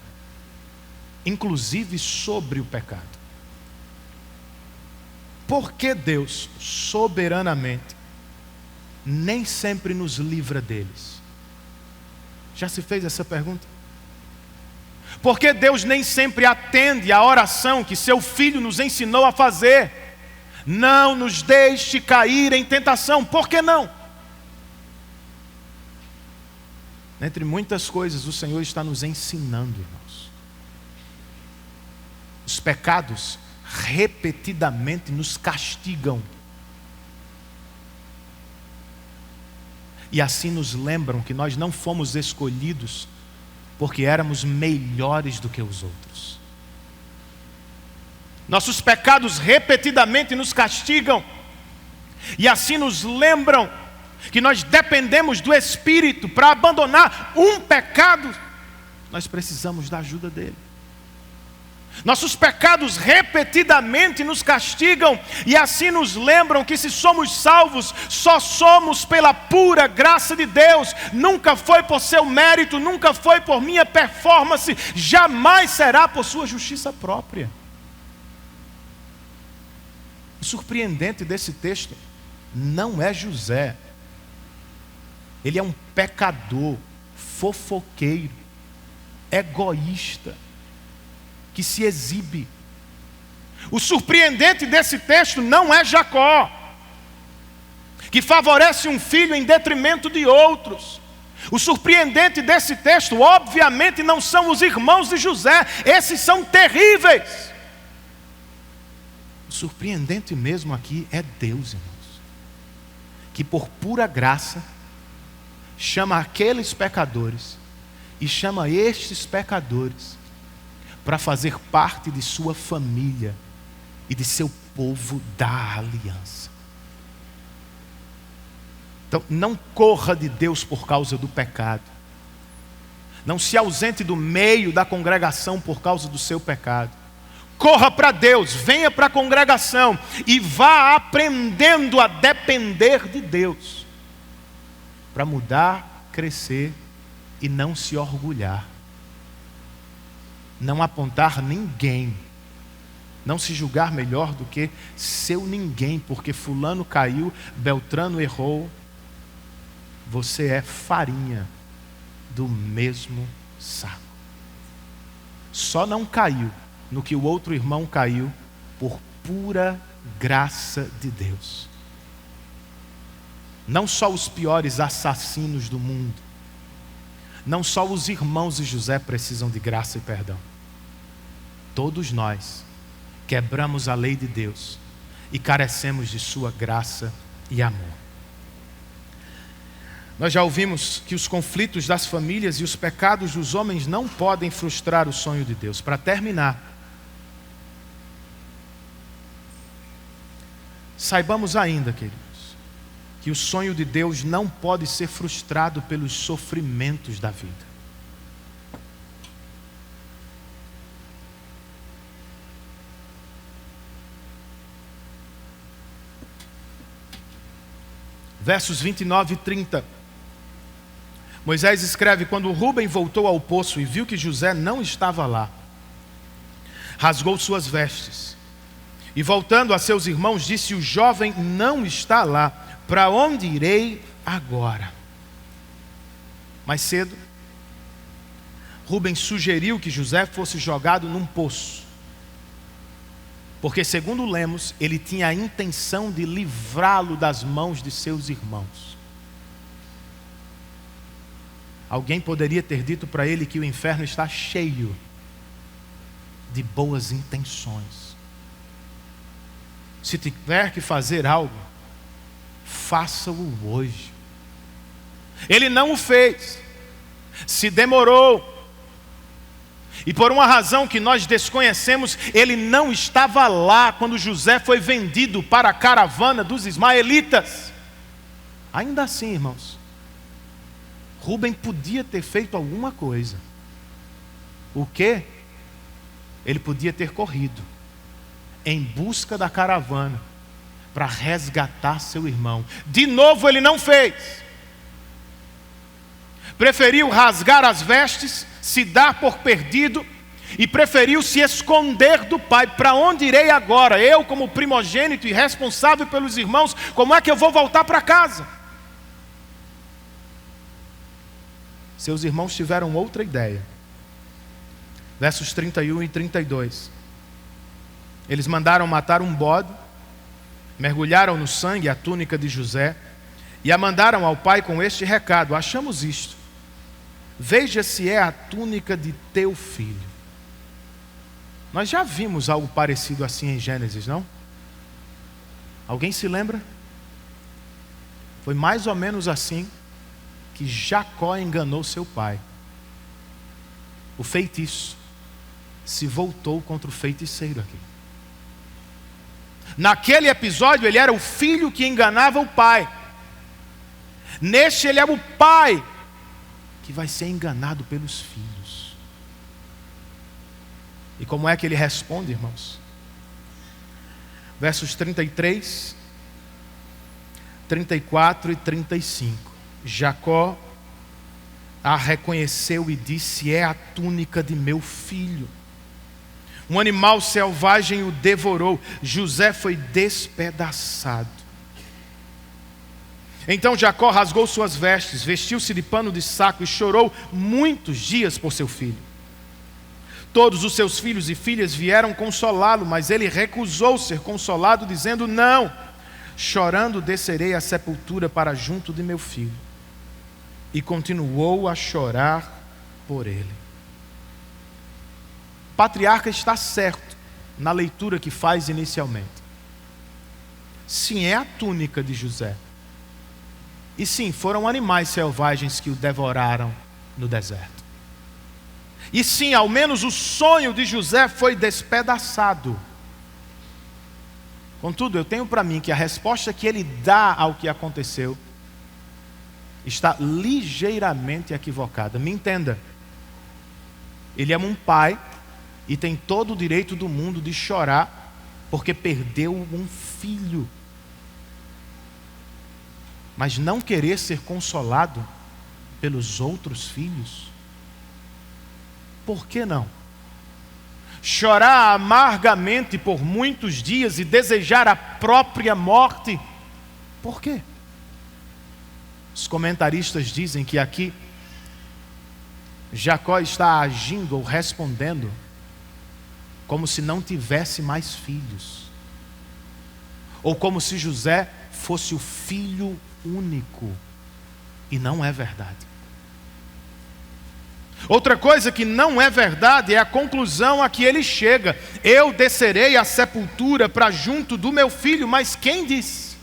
inclusive sobre o pecado. Por que Deus, soberanamente, nem sempre nos livra deles? Já se fez essa pergunta? Por que Deus nem sempre atende à oração que seu Filho nos ensinou a fazer? Não nos deixe cair em tentação. Por que não? Entre muitas coisas, o Senhor está nos ensinando, irmãos. Os pecados repetidamente nos castigam. E assim nos lembram que nós não fomos escolhidos porque éramos melhores do que os outros. Nossos pecados repetidamente nos castigam. E assim nos lembram que nós dependemos do Espírito. Para abandonar um pecado, nós precisamos da ajuda dele. Nossos pecados repetidamente nos castigam, e assim nos lembram que se somos salvos, só somos pela pura graça de Deus. Nunca foi por seu mérito, nunca foi por minha performance, jamais será por sua justiça própria. O surpreendente desse texto não é José. Ele é um pecador, fofoqueiro, egoísta, que se exibe. O surpreendente desse texto não é Jacó, que favorece um filho em detrimento de outros. O surpreendente desse texto, obviamente, não são os irmãos de José. Esses são terríveis. O surpreendente mesmo aqui é Deus, irmãos, que por pura graça chama aqueles pecadores e chama estes pecadores para fazer parte de sua família e de seu povo da aliança. Então, não corra de Deus por causa do pecado. Não se ausente do meio da congregação por causa do seu pecado. Corra para Deus, venha para a congregação e vá aprendendo a depender de Deus, para mudar, crescer e não se orgulhar. Não apontar ninguém, não se julgar melhor do que seu ninguém, porque fulano caiu, Beltrano errou. Você é farinha do mesmo saco. Só não caiu no que o outro irmão caiu por pura graça de Deus. Não só os piores assassinos do mundo, não só os irmãos de José precisam de graça e perdão. Todos nós quebramos a lei de Deus e carecemos de sua graça e amor. Nós já ouvimos que os conflitos das famílias e os pecados dos homens não podem frustrar o sonho de Deus. Para terminar, saibamos ainda, queridos, que o sonho de Deus não pode ser frustrado pelos sofrimentos da vida. Versos 29 e 30. Moisés escreve: quando Rúben voltou ao poço e viu que José não estava lá, rasgou suas vestes e, voltando a seus irmãos, disse: o jovem não está lá, para onde irei agora? Mais cedo, Rúben sugeriu que José fosse jogado num poço, porque, segundo lemos, ele tinha a intenção de livrá-lo das mãos de seus irmãos. Alguém poderia ter dito para ele que o inferno está cheio de boas intenções. Se tiver que fazer algo, faça-o hoje. Ele não o fez, se demorou, e por uma razão que nós desconhecemos, ele não estava lá quando José foi vendido para a caravana dos ismaelitas. Ainda assim, irmãos, Rúben podia ter feito alguma coisa. O quê? Ele podia ter corrido em busca da caravana para resgatar seu irmão. De novo ele não fez. Preferiu rasgar as vestes, se dar por perdido e preferiu se esconder do pai. Para onde irei agora? Eu, como primogênito e responsável pelos irmãos, como é que eu vou voltar para casa? Seus irmãos tiveram outra ideia. Versos 31 e 32. Eles mandaram matar um bode, mergulharam no sangue a túnica de José e a mandaram ao pai com este recado: achamos isto, veja se é a túnica de teu filho. Nós já vimos algo parecido assim em Gênesis, não? Alguém se lembra? Foi mais ou menos assim que Jacó enganou seu pai. O feitiço se voltou contra o feiticeiro aqui. Naquele episódio ele era o filho que enganava o pai. Neste ele é o pai que vai ser enganado pelos filhos. E como é que ele responde, irmãos? Versos 33, 34 e 35. Jacó a reconheceu e disse: é a túnica de meu filho. Um animal selvagem o devorou. José foi despedaçado. Então Jacó rasgou suas vestes, vestiu-se de pano de saco e chorou muitos dias por seu filho. Todos os seus filhos e filhas vieram consolá-lo, mas ele recusou ser consolado, dizendo: não, chorando descerei à sepultura para junto de meu filho. E continuou a chorar por ele. O patriarca está certo na leitura que faz inicialmente. Sim, é a túnica de José. E sim, foram animais selvagens que o devoraram no deserto. E sim, ao menos o sonho de José foi despedaçado. Contudo, eu tenho para mim que a resposta que ele dá ao que aconteceu está ligeiramente equivocada. Me entenda. Ele é um pai e tem todo o direito do mundo de chorar porque perdeu um filho. Mas não querer ser consolado pelos outros filhos? Por que não? Chorar amargamente por muitos dias e desejar a própria morte? Por quê? Os comentaristas dizem que aqui Jacó está agindo ou respondendo como se não tivesse mais filhos, ou como se José fosse o filho único, e não é verdade. Outra coisa que não é verdade é a conclusão a que ele chega: eu descerei à sepultura para junto do meu filho. Mas quem disse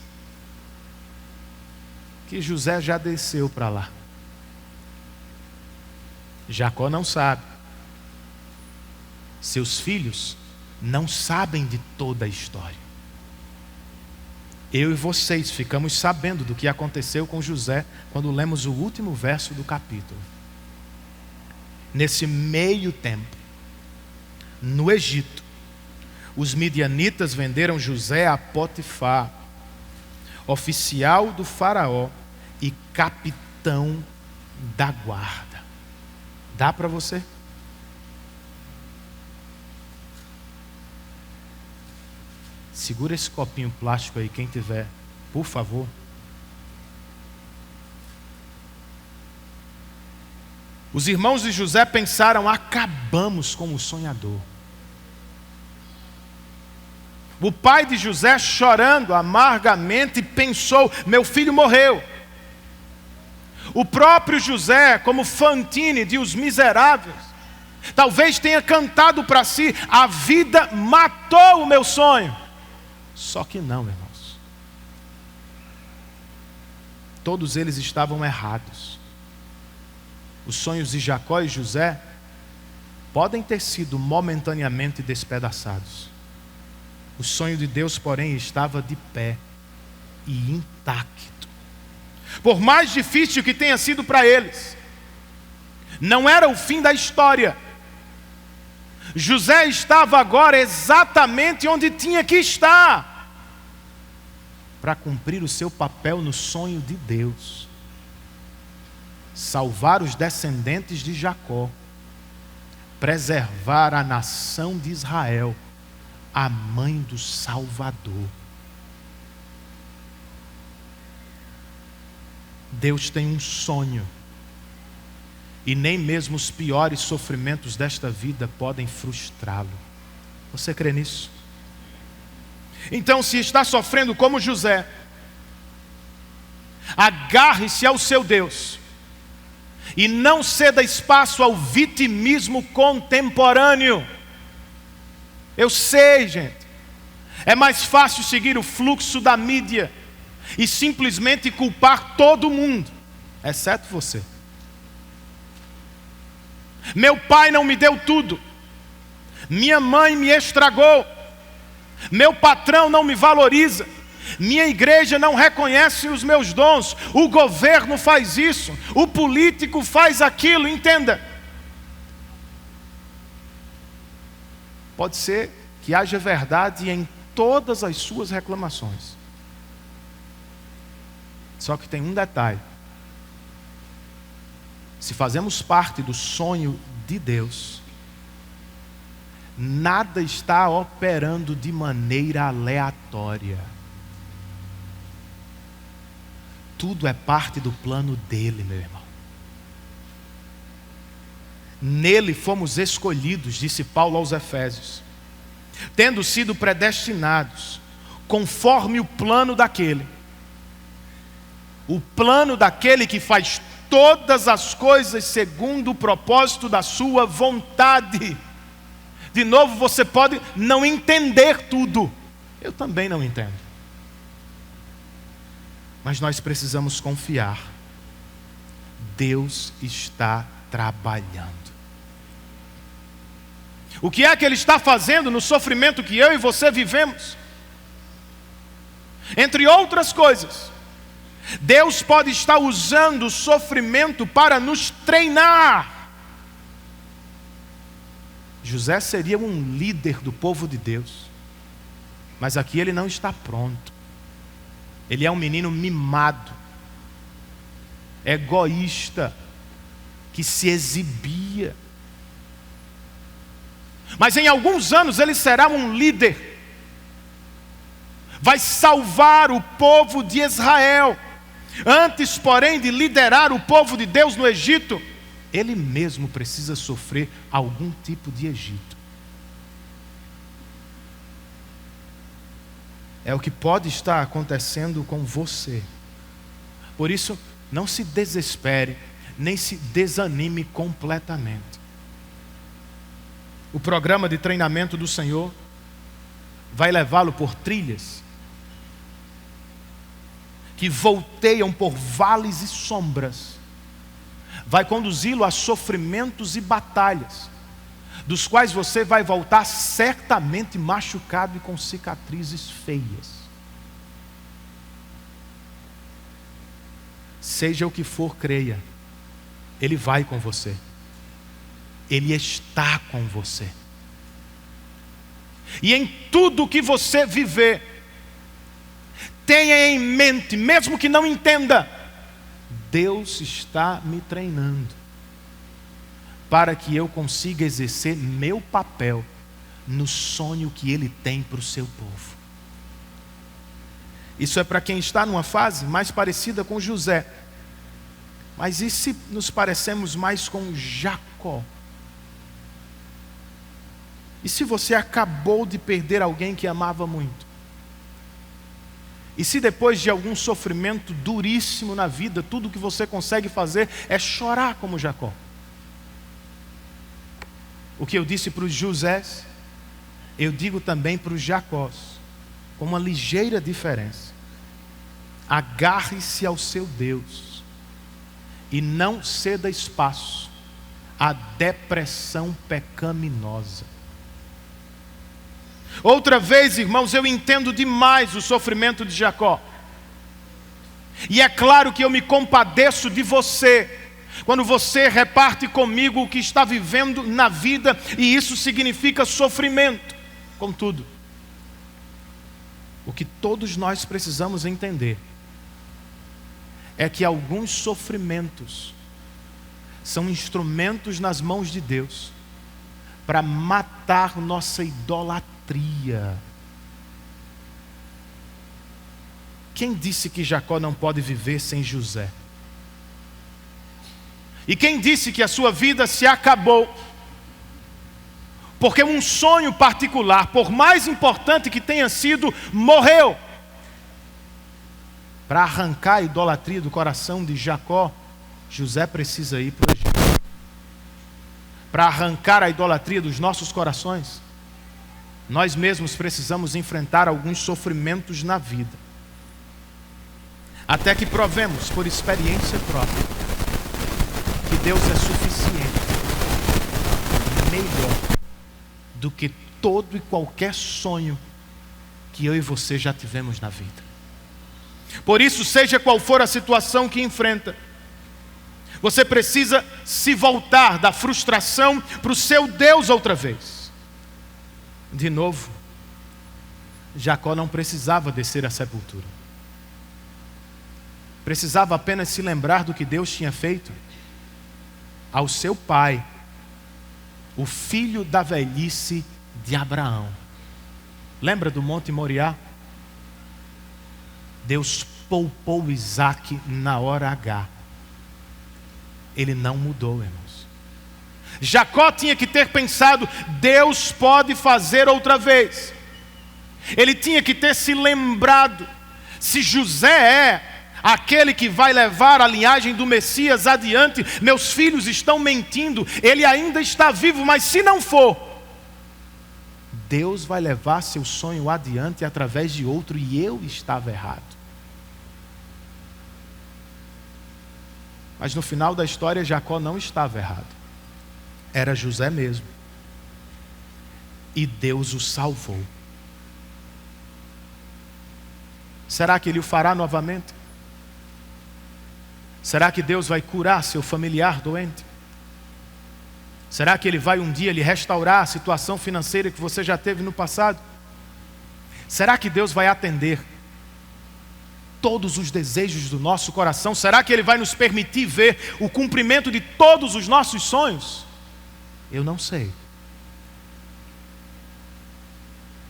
que José já desceu para lá? Jacó não sabe. Seus filhos não sabem de toda a história. Eu e vocês ficamos sabendo do que aconteceu com José quando lemos o último verso do capítulo. Nesse meio tempo, no Egito, os midianitas venderam José a Potifar, oficial do faraó e capitão da guarda. Dá para você? Segura esse copinho plástico aí, quem tiver, por favor. Os irmãos de José pensaram: acabamos com o sonhador. O pai de José, chorando amargamente, pensou: meu filho morreu. O próprio José, como Fantine de Os Miseráveis, talvez tenha cantado para si: a vida matou o meu sonho. Só que não, irmãos. Todos eles estavam errados. Os sonhos de Jacó e José podem ter sido momentaneamente despedaçados. O sonho de Deus, porém, estava de pé e intacto. Por mais difícil que tenha sido para eles, não era o fim da história. José estava agora exatamente onde tinha que estar para cumprir o seu papel no sonho de Deus: salvar os descendentes de Jacó, preservar a nação de Israel, a mãe do Salvador. Deus tem um sonho, e nem mesmo os piores sofrimentos desta vida podem frustrá-lo. Você crê nisso? Então, se está sofrendo como José, agarre-se ao seu Deus e não ceda espaço ao vitimismo contemporâneo. Eu sei, gente, é mais fácil seguir o fluxo da mídia e simplesmente culpar todo mundo, exceto você. Meu pai não me deu tudo, minha mãe me estragou, meu patrão não me valoriza, minha igreja não reconhece os meus dons, o governo faz isso, o político faz aquilo. Entenda, pode ser que haja verdade em todas as suas reclamações, só que tem um detalhe: se fazemos parte do sonho de Deus, nada está operando de maneira aleatória. tudo é parte do plano dele, meu irmão. Nele fomos escolhidos, disse Paulo aos Efésios, tendo sido predestinados, conforme o plano daquele que faz todas as coisas segundo o propósito da sua vontade. De novo, você pode não entender tudo. Eu também não entendo. Mas nós precisamos confiar. Deus está trabalhando. O que é que Ele está fazendo no sofrimento que eu e você vivemos? Entre outras coisas, Deus pode estar usando o sofrimento para nos treinar. José seria um líder do povo de Deus, mas aqui ele não está pronto. Ele é um menino mimado, egoísta, que se exibia. Mas em alguns anos ele será um líder. Vai salvar o povo de Israel. Antes, porém, de liderar o povo de Deus no Egito, ele mesmo precisa sofrer algum tipo de Egito. É o que pode estar acontecendo com você. Por isso, não se desespere, nem se desanime completamente. O programa de treinamento do Senhor vai levá-lo por trilhas que volteiam por vales e sombras. Vai conduzi-lo a sofrimentos e batalhas, dos quais você vai voltar certamente machucado e com cicatrizes feias. Seja o que for, creia, Ele vai com você. Ele está com você. E em tudo que você viver, tenha em mente, mesmo que não entenda, Deus está me treinando para que eu consiga exercer meu papel no sonho que Ele tem para o seu povo. Isso é para quem está numa fase mais parecida com José. Mas e se nos parecemos mais com Jacó? E se você acabou de perder alguém que amava muito? E se depois de algum sofrimento duríssimo na vida, tudo que você consegue fazer é chorar como Jacó? O que eu disse para os Josés, eu digo também para os Jacós, com uma ligeira diferença. Agarre-se ao seu Deus e não ceda espaço à depressão pecaminosa. Outra vez, irmãos, eu entendo demais o sofrimento de Jacó. E é claro que eu me compadeço de você, quando você reparte comigo o que está vivendo na vida, e isso significa sofrimento. Contudo, o que todos nós precisamos entender é que alguns sofrimentos são instrumentos nas mãos de Deus para matar nossa idolatria. Quem disse que Jacó não pode viver sem José? E quem disse que a sua vida se acabou? Porque um sonho particular, por mais importante que tenha sido, morreu. Para arrancar a idolatria do coração de Jacó, José precisa ir para o Egito. Para arrancar a idolatria dos nossos corações, nós mesmos precisamos enfrentar alguns sofrimentos na vida, até que provemos por experiência própria que Deus é suficiente, melhor do que todo e qualquer sonho que eu e você já tivemos na vida. Por isso, seja qual for a situação que enfrenta, você precisa se voltar da frustração para o seu Deus outra vez. De novo, Jacó não precisava descer à sepultura. Precisava apenas se lembrar do que Deus tinha feito ao seu pai, o filho da velhice de Abraão. Lembra do Monte Moriá? Deus poupou Isaac na hora H. Ele não mudou, irmãos. Jacó tinha que ter pensado: Deus pode fazer outra vez. Ele tinha que ter se lembrado: se José é aquele que vai levar a linhagem do Messias adiante, meus filhos estão mentindo, ele ainda está vivo, mas se não for, Deus vai levar seu sonho adiante através de outro, e eu estava errado. Mas no final da história, Jacó não estava errado. Era José mesmo. E Deus o salvou. Será que Ele o fará novamente? Será que Deus vai curar seu familiar doente? Será que Ele vai um dia lhe restaurar a situação financeira que você já teve no passado? Será que Deus vai atender todos os desejos do nosso coração? Será que Ele vai nos permitir ver o cumprimento de todos os nossos sonhos? Eu não sei.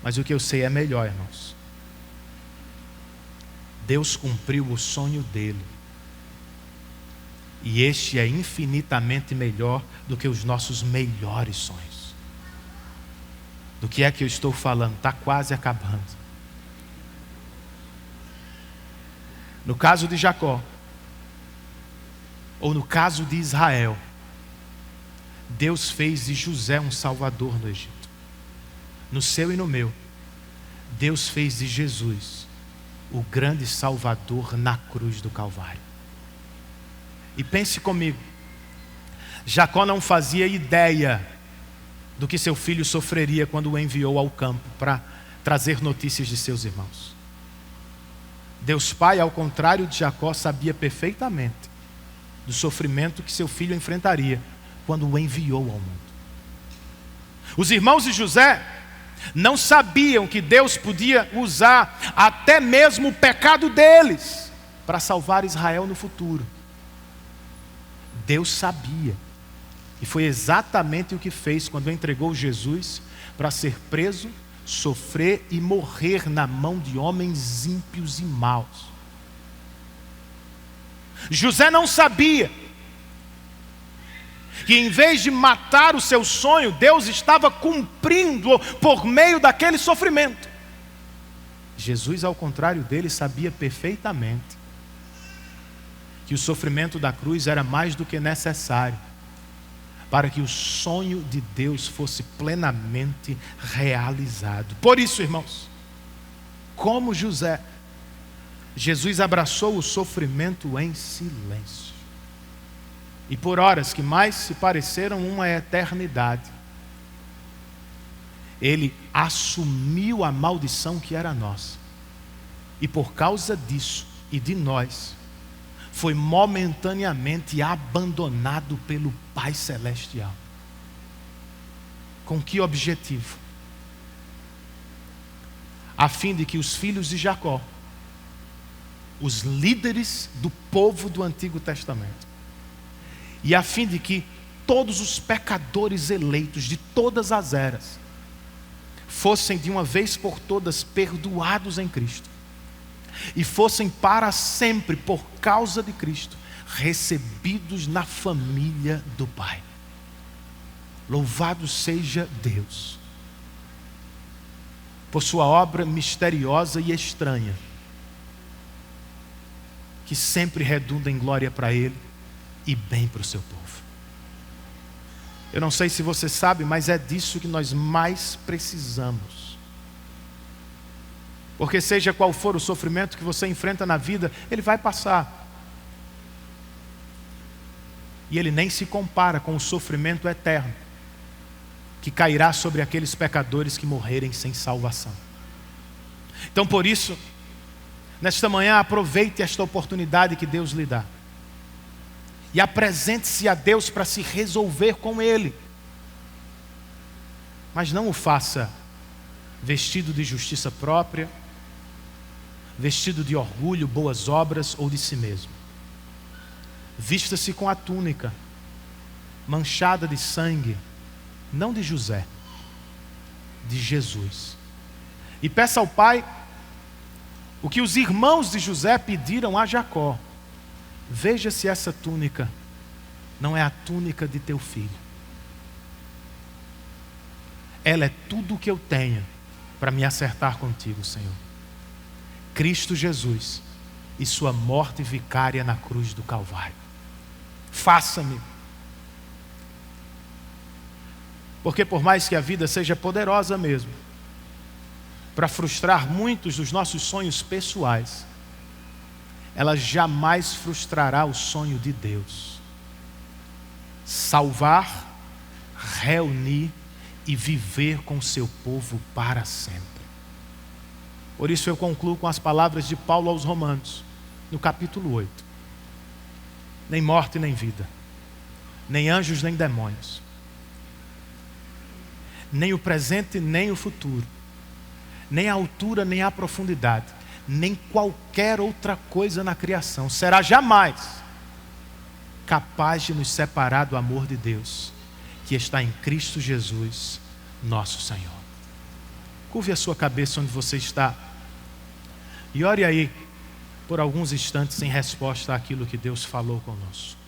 Mas o que eu sei é melhor, irmãos. Deus cumpriu o sonho dele. E este é infinitamente melhor do que os nossos melhores sonhos. Do que é que eu estou falando? Está quase acabando. No caso de Jacó, ou no caso de Israel, Deus fez de José um salvador no Egito. No seu e no meu, Deus fez de Jesus o grande salvador na cruz do Calvário. E pense comigo, Jacó não fazia ideia do que seu filho sofreria quando o enviou ao campo para trazer notícias de seus irmãos. Deus Pai, ao contrário de Jacó, sabia perfeitamente do sofrimento que seu filho enfrentaria quando o enviou ao mundo. Os irmãos de José não sabiam que Deus podia usar até mesmo o pecado deles para salvar Israel no futuro. Deus sabia, e foi exatamente o que fez quando entregou Jesus para ser preso, sofrer e morrer na mão de homens ímpios e maus. José não sabia que em vez de matar o seu sonho, Deus estava cumprindo por meio daquele sofrimento. Jesus, ao contrário dele, sabia perfeitamente que o sofrimento da cruz era mais do que necessário para que o sonho de Deus fosse plenamente realizado. Por isso, irmãos, como José, Jesus abraçou o sofrimento em silêncio. E por horas que mais se pareceram uma eternidade, ele assumiu a maldição que era nossa. E por causa disso e de nós, foi momentaneamente abandonado pelo Pai Celestial. Com que objetivo? A fim de que os filhos de Jacó, os líderes do povo do Antigo Testamento, e a fim de que todos os pecadores eleitos de todas as eras fossem de uma vez por todas perdoados em Cristo, e fossem para sempre, por causa de Cristo, recebidos na família do Pai. Louvado seja Deus por sua obra misteriosa e estranha, que sempre redunda em glória para Ele e bem para o seu povo. Eu não sei se você sabe, mas é disso que nós mais precisamos. Porque seja qual for o sofrimento que você enfrenta na vida, ele vai passar. E ele nem se compara com o sofrimento eterno que cairá sobre aqueles pecadores que morrerem sem salvação. Então, por isso, nesta manhã, aproveite esta oportunidade que Deus lhe dá e apresente-se a Deus para se resolver com Ele. Mas não o faça vestido de justiça própria, vestido de orgulho, boas obras ou de si mesmo. Vista-se com a túnica manchada de sangue, não de José, de Jesus. E peça ao Pai o que os irmãos de José pediram a Jacó: veja se essa túnica não é a túnica de teu filho. Ela é tudo o que eu tenho para me acertar contigo, Senhor. Cristo Jesus e sua morte vicária na cruz do Calvário. Faça-me. Porque por mais que a vida seja poderosa mesmo, para frustrar muitos dos nossos sonhos pessoais, ela jamais frustrará o sonho de Deus. Salvar, reunir e viver com o seu povo para sempre. Por isso eu concluo com as palavras de Paulo aos Romanos, no capítulo 8. Nem morte nem vida, nem anjos nem demônios, nem o presente nem o futuro, nem a altura nem a profundidade, nem qualquer outra coisa na criação será jamais capaz de nos separar do amor de Deus, que está em Cristo Jesus, nosso Senhor. Curve a sua cabeça onde você está e ore aí por alguns instantes em resposta àquilo que Deus falou conosco.